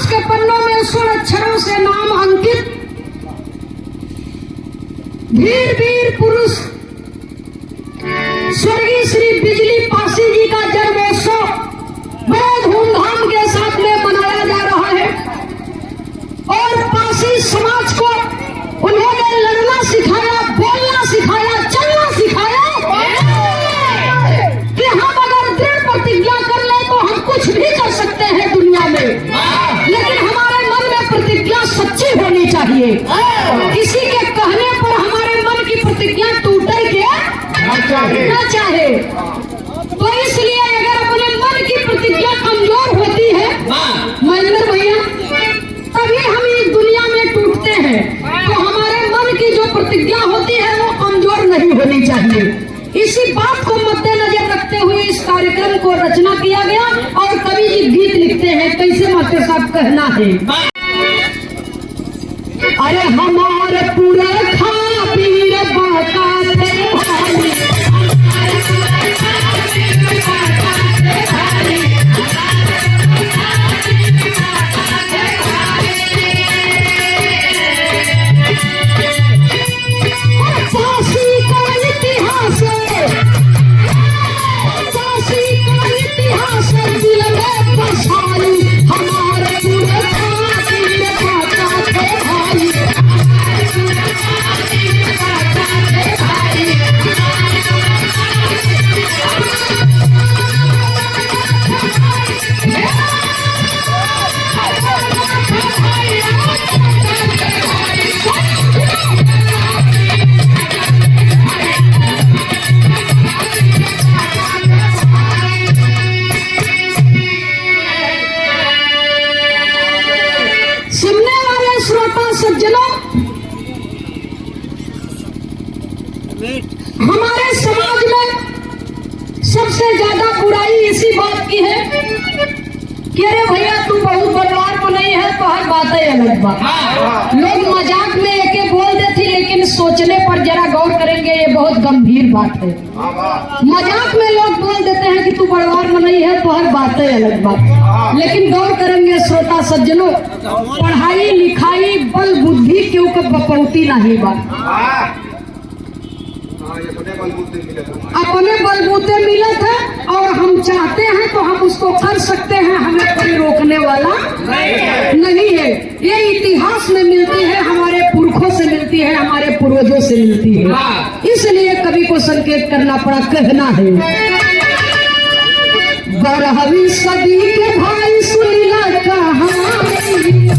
इतिहास के पन्नों में स्वर्ण अक्षरों से नाम अंकित वीर वीर पुरुष स्वर्गीय श्री बिजली पासी जी का जन्मोत्सव बड़े धूमधाम के साथ में मनाया जा रहा है। और पासी समाज को उन्होंने लड़ना सिखाया, बोलना सिखाया, चलना सिखाया कि हम अगर दृढ़ प्रतिज्ञा कर ले तो हम कुछ भी कर सकते हैं दुनिया में, लेकिन हमारे मन में प्रतिज्ञा सच्ची होनी चाहिए। किसी के कहने पर हमारे मन की प्रतिज्ञा टूटे ना चाहे। तो इसलिए अगर अपने मन की प्रतिज्ञा कमजोर होती है महेंद्र भैया, तभी हम इस दुनिया में टूटते हैं। तो हमारे मन की जो प्रतिज्ञा होती है वो कमजोर नहीं होनी चाहिए। इसी बात को मद्देनजर रखते हुए इस कार्यक्रम को रचना किया गया। और कवि जी गीत लिखते हैं, कैसे मास्टर साहब कहना है, अरे हमारे पूरे खा पीर बाका हमारे समाज में सबसे ज्यादा बुराई इसी बात की है कि अरे भैया तू बहुत बलवान को नहीं है तो हर बात है अलग बात। लोग मजाक में एक बोल देते, लेकिन सोचने पर जरा गौर करेंगे ये बहुत गंभीर बात है। मजाक में लोग बोल देते हैं कि तू बलवान में नहीं है तो हर बात है अलग बात, लेकिन गौर करेंगे श्रोता सज्जनों, पढ़ाई लिखाई बल बुद्धि के ऊपर बपौती नहीं बात, अपने बलबूते मिलत है और हम चाहते हैं तो हम उसको कर सकते हैं, हमें कोई रोकने वाला नहीं है। ये इतिहास में मिलती है, हमारे पुरखों से मिलती है, हमारे पूर्वजों से मिलती है। इसलिए कवि को संकेत करना पड़ा, कहना है 12वीं सदी के भाई सुनीला कहानी,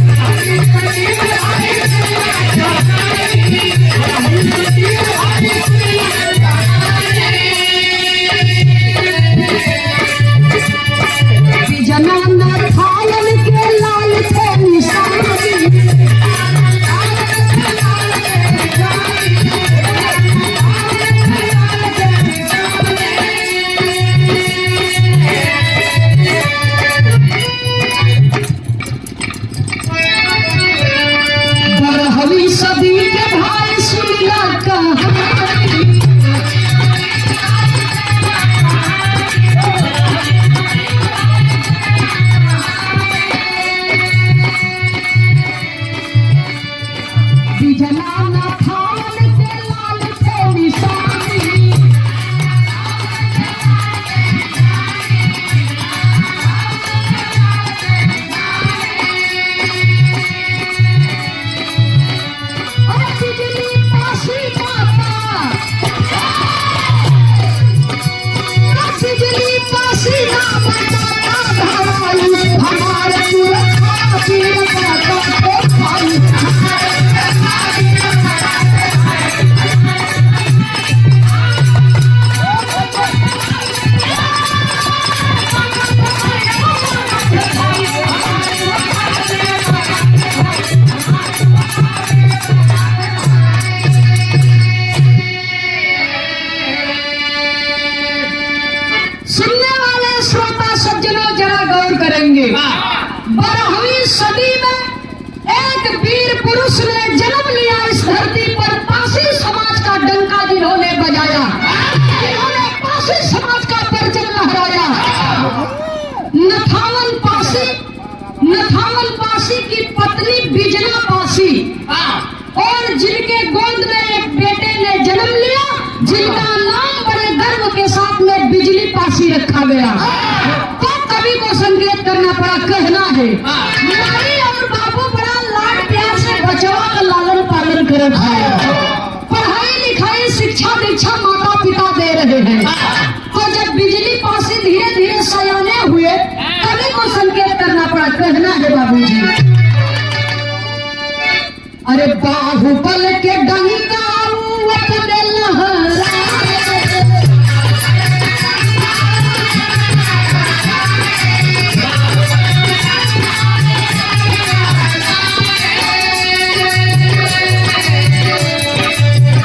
जनाना थालन के लाल थे निशानी, बरहवीं सदी के भाई सुनीला कहानी, जनाना थालन के लाल थे निशानी, और बिजली पासी माता, बिजली पासी माता धराई, हमारे पूरा पीर बाका को भाई, करेंगे। 12वीं सदी में एक वीर पुरुष ने जन्म लिया इस धरती पर, पासी समाज का डंका जिन्होंने बजाया, जिन्होंने पासी समाज का परचम लहराया। नथावन पासी है। माई और बाबू बड़ा लाड प्यार से बचवा का लालन पालन करत है। पढ़ाई लिखाई शिक्षा दीक्षा माता पिता दे रहे हैं। तो जब बिजली पासी धीरे धीरे सयाने हुए तभी को संकेत करना पड़ा। कहना है बाबूजी, अरे बाहुबल के डंका अपने लहरा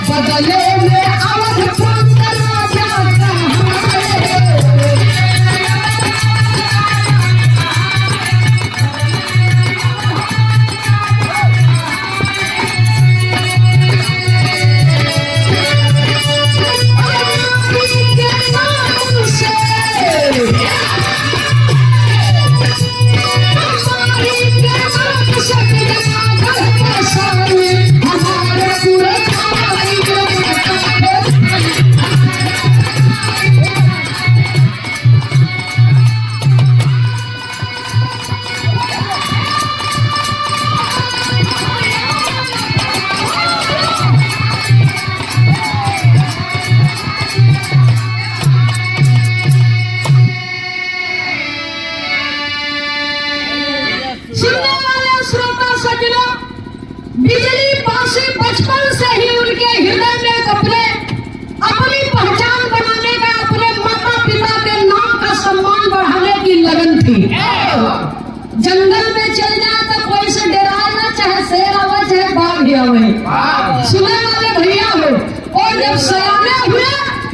बदले में अवध प्रांत राजा बिजली पासी बचपन से ही उनके हृदय में अपनी पहचान बनाने का, अपने माता पिता के नाम का सम्मान बढ़ाने की लगन थी। जंगल में चल जाए तो कोई से डराए ना, चाहे शेर आवे चाहे बाघ ही आवे, सुने वाले भैया हो। और जब सयाने हुए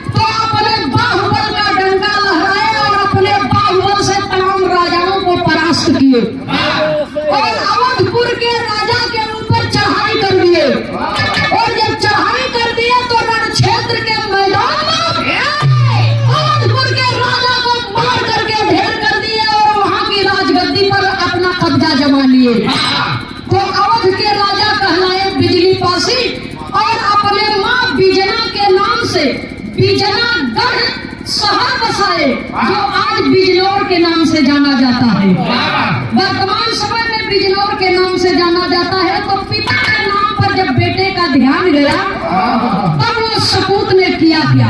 तो अपने बाहुबल का डंका लहराए और अपने बाहुबल से तमाम राजाओं को परास्त किए और अवधपुर के राजा के ऊपर चढ़ाई कर दिए। और जब चढ़ाई कर दिए तो रण क्षेत्र के मैदान में अवधपुर के राजा को मार करके ढेर कर दिए और वहां की राजगद्दी पर अपना कब्जा जमा लिए। तो अवध के राजा कहलाए बिजली पासी और अपने मां बिजना के नाम से बिजनागढ़ शहर बसाए, जो आज बिजनौर के नाम से जाना जाता है। वर्तमान समय में बिजनौर के नाम से जाना जाता है। तो पिता के नाम पर जब बेटे का ध्यान गया तब वो सपूत ने किया क्या,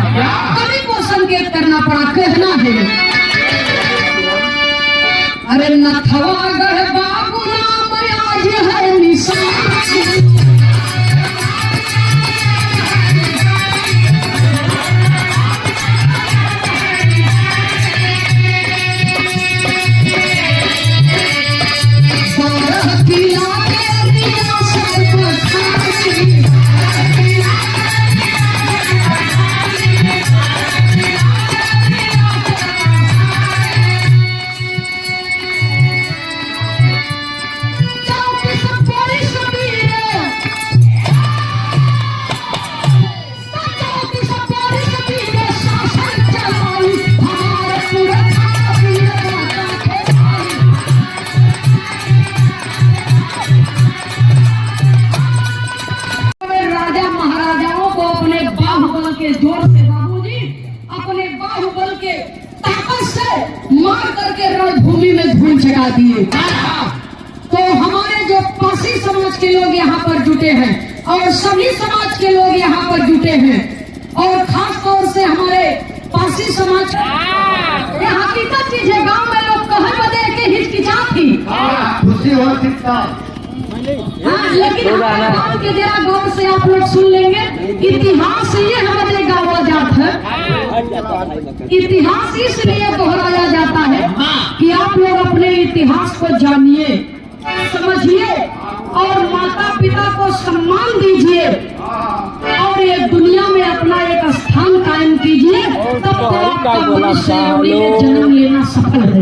कभी को संकेत करना पड़ा। कहना है, अरे नथवागढ़ बाबू नाम आज है निशान। जोर से बाबूजी अपने बाहुबल के ताकत से मार करके रणभूमि में धूल चढ़ा दिए। तो हमारे जो पासी समाज के लोग यहाँ पर जुटे हैं और सभी समाज के लोग यहाँ पर जुटे हैं और खास तौर से हमारे पासी समाज, ये हकीकत चीज है। गाँव में लोग कहर बदे के हिचकिचा थी, लेकिन गाँव के जरा गौर से आप लोग सुन लेंगे। इतिहास ये हमारे गाँव जात है, इतिहास इसलिए दोहराया जाता है कि आप लोग अपने इतिहास को जानिए, समझिए और माता पिता को सम्मान दीजिए और ये दुनिया में अपना एक स्थान कायम कीजिए, तब तो आपका मनुष्य में जन्म लेना सफल है।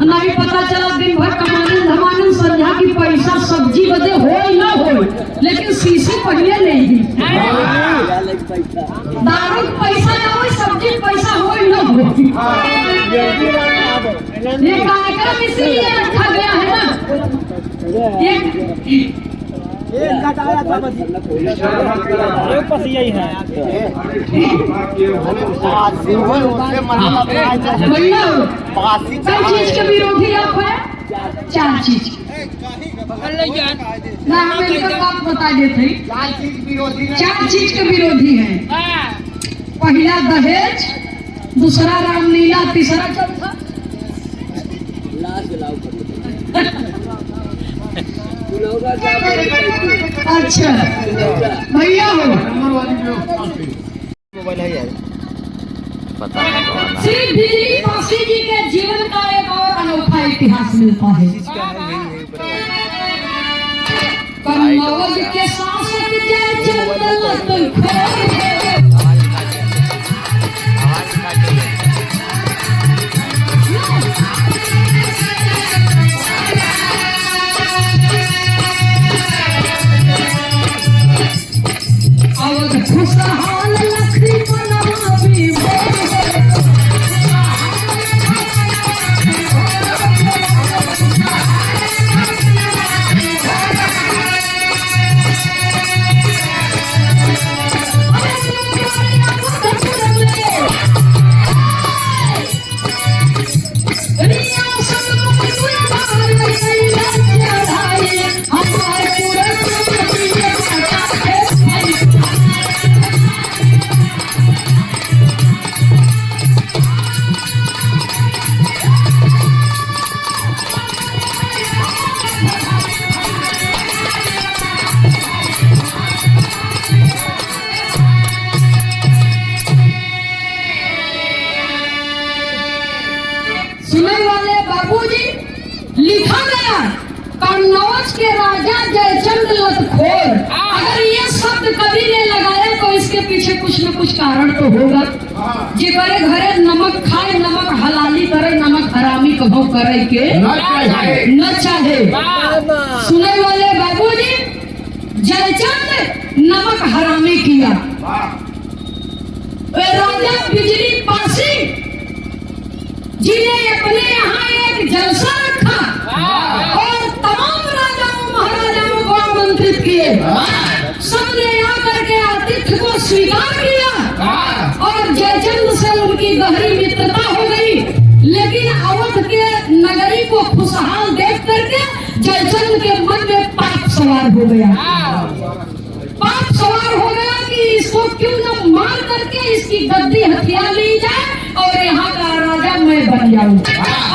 नहीं पता चला दिन भर कमाने धमाने समझा कि पैसा सब्जी बदे हो ना हो, लेकिन शीशी पहले नहीं दी। दारू पैसा ना हो, सब्जी पैसा हो ना हो। ये कार्यक्रम इसीलिए रखा गया है ना, भैया कई चीज के विरोधी आप है? 4 चीज ना हमें एक बात बता देते 4 चीज के विरोधी है। पहला दहेज, दूसरा रामलीला, तीसरा चौथा अच्छा भैया हो श्री बिजली पासी जी के जीवन का एक और अनोखा इतिहास मिलता है। कन्नौज के शासक जयचंद खुशहाल लखी बनावी लिखा गया कन्नौज के राजा जयचंद लतखोर। अगर ये शब्द कभी ने लगाया तो इसके पीछे कुछ न कुछ कारण तो होगा। जे करे घरे नमक खाए, नमक हलाली करे, नमक हरामी कभो करे के न चाहे। सुने वाले बाबूजी, जयचंद नमक हरामी किया। राजा बिजली पासी जिन्हें अपने यहाँ एक जलसा रखा और तमाम राजाओं महाराजाओं को आमंत्रित किए। सबने आकर के आतिथ्य को स्वीकार किया और जयचंद से उनकी गहरी मित्रता हो गई। लेकिन अवध के नगरी को खुशहाल देख करके जयचंद के मन में पाप सवार हो गया। पाप सवार हो गया कि इसको क्यों न मार करके इसकी गद्दी हथिया ली जाए और यहाँ का राजा मैं बन जाऊं।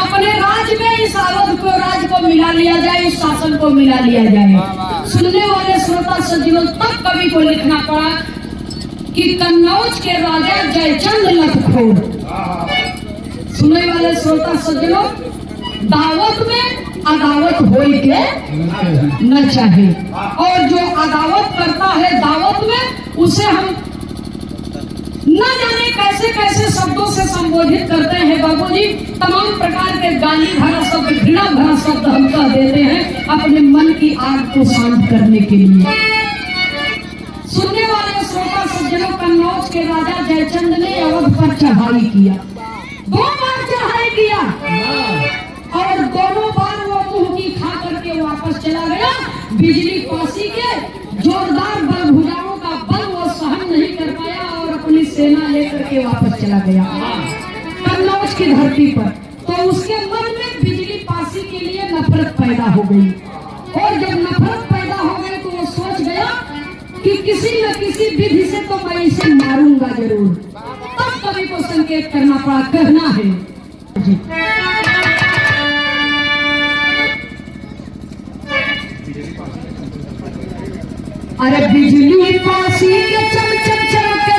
अपने राज में इस अवध को राज को मिला लिया जाए, इस शासन को मिला लिया जाए। सुनने वाले श्रोता सज्जनों, तब कवि को लिखना पड़ा कि कन्नौज के राजा जयचंद लतखोर। सुनने वाले श्रोता सज्जनों, दावत में अदावत होई के न चाहे, और जो अदावत करता है दावत में उसे हम न जाने कैसे कैसे शब्दों से संबोधित करते हैं। बाबूजी, तमाम प्रकार के गाली भरा शब्द, घृणा भरा शब्द हम कह देते हैं अपने मन की आग को शांत करने के लिए। सुनने वाले श्रोता सज्जनों, कन्नौज के राजा जयचंद ने अवध पर चढ़ाई किया। 2 बार चढ़ाई किया और दोनों बार वो मुंह की खा करके वापस चला गया। बिजली पासी के जोरदार बल भुजाओं का बल वो सहन नहीं कर पाया और अपनी सेना लेकर के वापस चला गया कन्नौज की धरती पर। तो उसके मन में बिजली पासी के लिए नफरत पैदा हो गई, और जब नफरत पैदा हो गई तो वो सोच गया कि किसी न किसी विधि से तो मैं इसे मारूंगा जरूर। तब कवि को संकेत करना पड़ा, कहना है जी। अरे बिजली पासी के चम चम चमके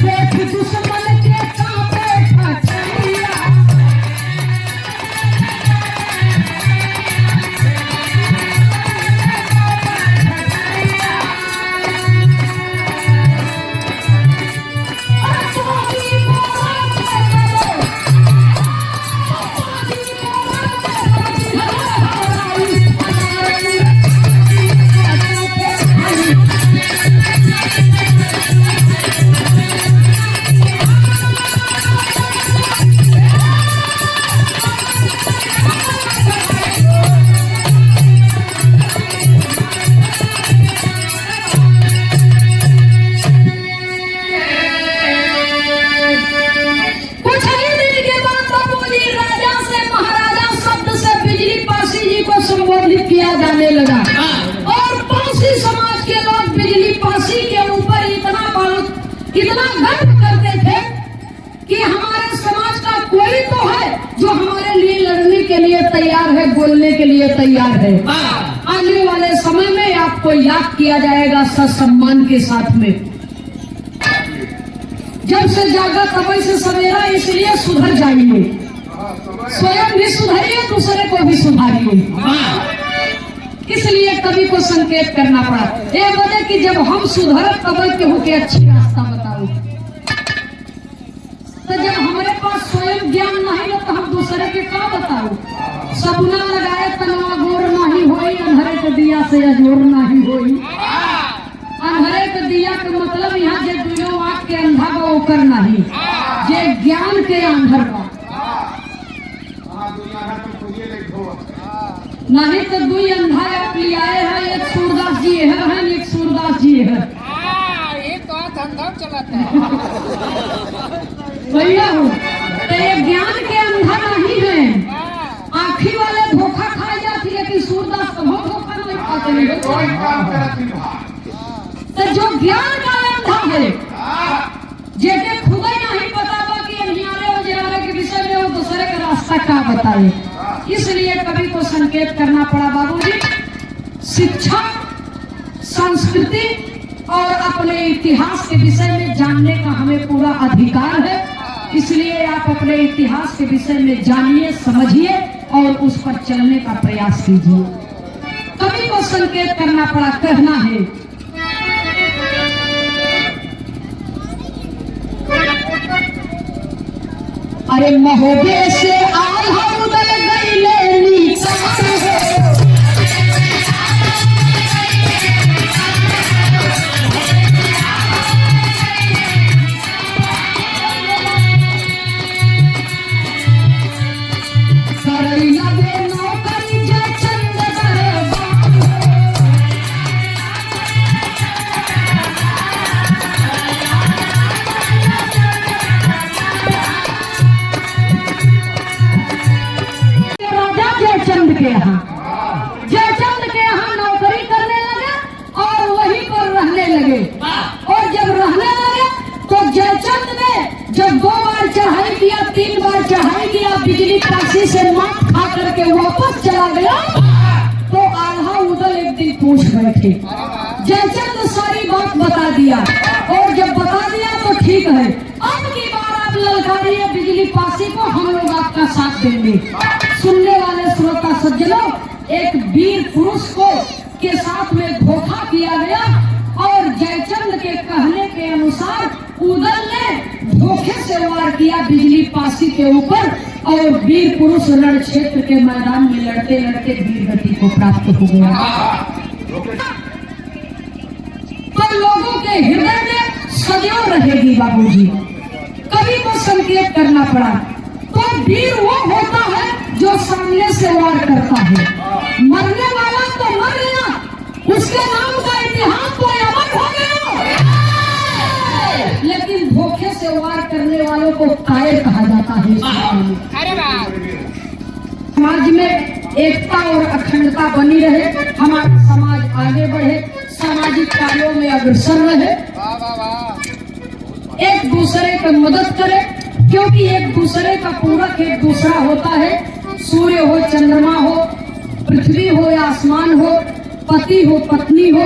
देख दुश्मन के कांपे ठठिया। संबोधित किया जाने लगा। और पारसी समाज के लोग बिजली पासी के ऊपर इतना गर्व करते थे कि हमारे समाज का कोई तो है जो हमारे लिए लड़ने के लिए तैयार है, बोलने के लिए तैयार है। आने वाले समय में आपको याद किया जाएगा सम्मान के साथ में। जब से जागा तब से सवेरा, इसलिए सुधर जाइए, स्वयं भी सुधरिए, दूसरे को भी सुधारिए। इसलिए कवि को संकेत करना पड़ा। ये बोले कि जब हम सुधर तब केहू के अच्छी रास्ता बताओ। तो जब हमारे पास स्वयं ज्ञान नहीं है तो हम दूसरे के क्या बताओ। सपना लगाए तनवा गोर नहीं होई, अंधेरे के दिया से अजोर नहीं होई। अंधेरे के दिया के मतलब यहाँ जे दुनिया आँख के अंधा बा ओकर नहीं, जे ज्ञान के अंधर बा नहीं। तो दुई अंधा आप ले आए हैं, एक सूरदास जी है, एक सूरदास जी है। एक तो धंधा चलाता है भैया हो तो ये ज्ञान के अंधा नहीं है। आँखी वाले धोखा खाए जाती, लेकिन सूरदास तो बहुत धोखा नहीं खाते। तो जो ज्ञान का अंधा है, जेके खुद ही नहीं पता कि अनियारे उजियारे के विषय में वो दूसरे का रास्ता क्या बताए। इसलिए कवि को संकेत करना पड़ा, बाबूजी शिक्षा, संस्कृति और अपने इतिहास के विषय में जानने का हमें पूरा अधिकार है। इसलिए आप अपने इतिहास के विषय में जानिए, समझिए और उस पर चलने का प्रयास कीजिए। कवि को संकेत करना पड़ा, कहना है अरे महोबे से आल्हा उदल गईले नीचा करैला बे नौकरी जय चंद जयचंद के यहाँ नौकरी करने लगे और वहीं पर रहने लगे। और जब रहने लगे तो जयचंद ने जब 2 बार चढ़ाई किया, 3 बार चढ़ाई किया, बिजली पासी से मात खा करके वापस चला गया। तो आल्हा उदल एक दिन पूछ बैठे। जयचंद सारी बात बता दिया और जब बता दिया तो ठीक है, अब की बार आप ललकारिए बिजली पासी को, हम लोग आपका साथ देंगे। सुनने वाले श्रोता सज्जनों, एक वीर पुरुष को के साथ में धोखा किया गया और जयचंद के कहने के अनुसार उदल ने धोखे से वार किया बिजली पासी के ऊपर और वीर पुरुष रण क्षेत्र के मैदान में लड़ते लड़ते वीर गति को प्राप्त हो गया। तो लोगों के हृदय में सदैव रहेगी बाबूजी। कवि को संकेत करना पड़ा। तो वीर वो होता है जो सामने से वार करता है। मरने वाला तो मर गया, उसके नाम का इतिहास तो अमर हो गया, लेकिन धोखे से वार करने वालों को कायर कहा जाता है। समाज में एकता और अखंडता बनी रहे, हमारा समाज आगे बढ़े, सामाजिक कार्यों में अग्रसर रहे, एक दूसरे की मदद करे, क्योंकि एक दूसरे का पूरक एक दूसरा होता है। सूर्य हो, चंद्रमा हो, पृथ्वी हो या आसमान हो, पति हो, पत्नी हो,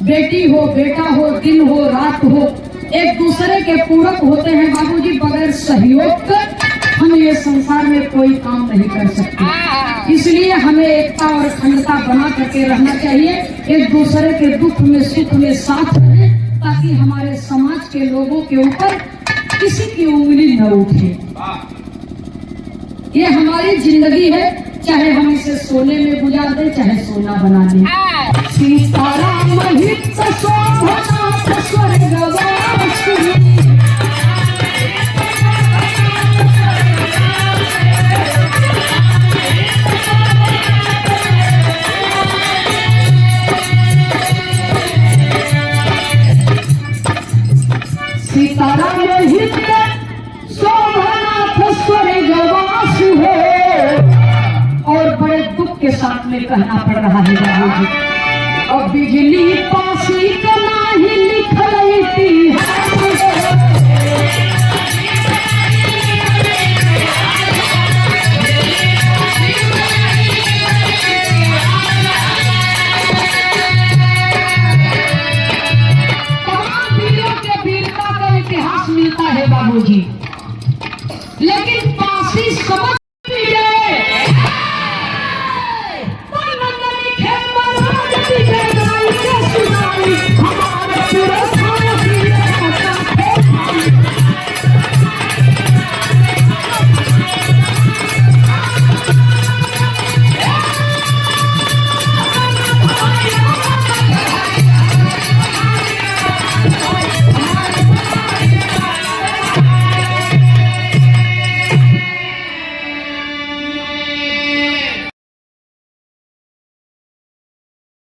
बेटी हो, बेटा हो, दिन हो, रात हो, एक दूसरे के पूरक होते हैं बाबूजी। बगैर सहयोग कर हम ये संसार में कोई काम नहीं कर सकते। इसलिए हमें एकता और अखंडता बना करके रहना चाहिए, एक दूसरे के दुख में सुख में साथ रहे, ताकि हमारे समाज के लोगों के ऊपर किसी की उंगली न उठे। ये हमारी जिंदगी है, चाहे हम इसे सोने में गुजार दें, चाहे सोना बना दें। सीताराम हित शोभनाथ स्वर्गवासी, सीताराम हित शोभनाथ स्वर्गवासी है। और बड़े दुख के साथ में कहना पड़ रहा है बाबू जी। और बिजली पासी का नाही लिखल इतिहास।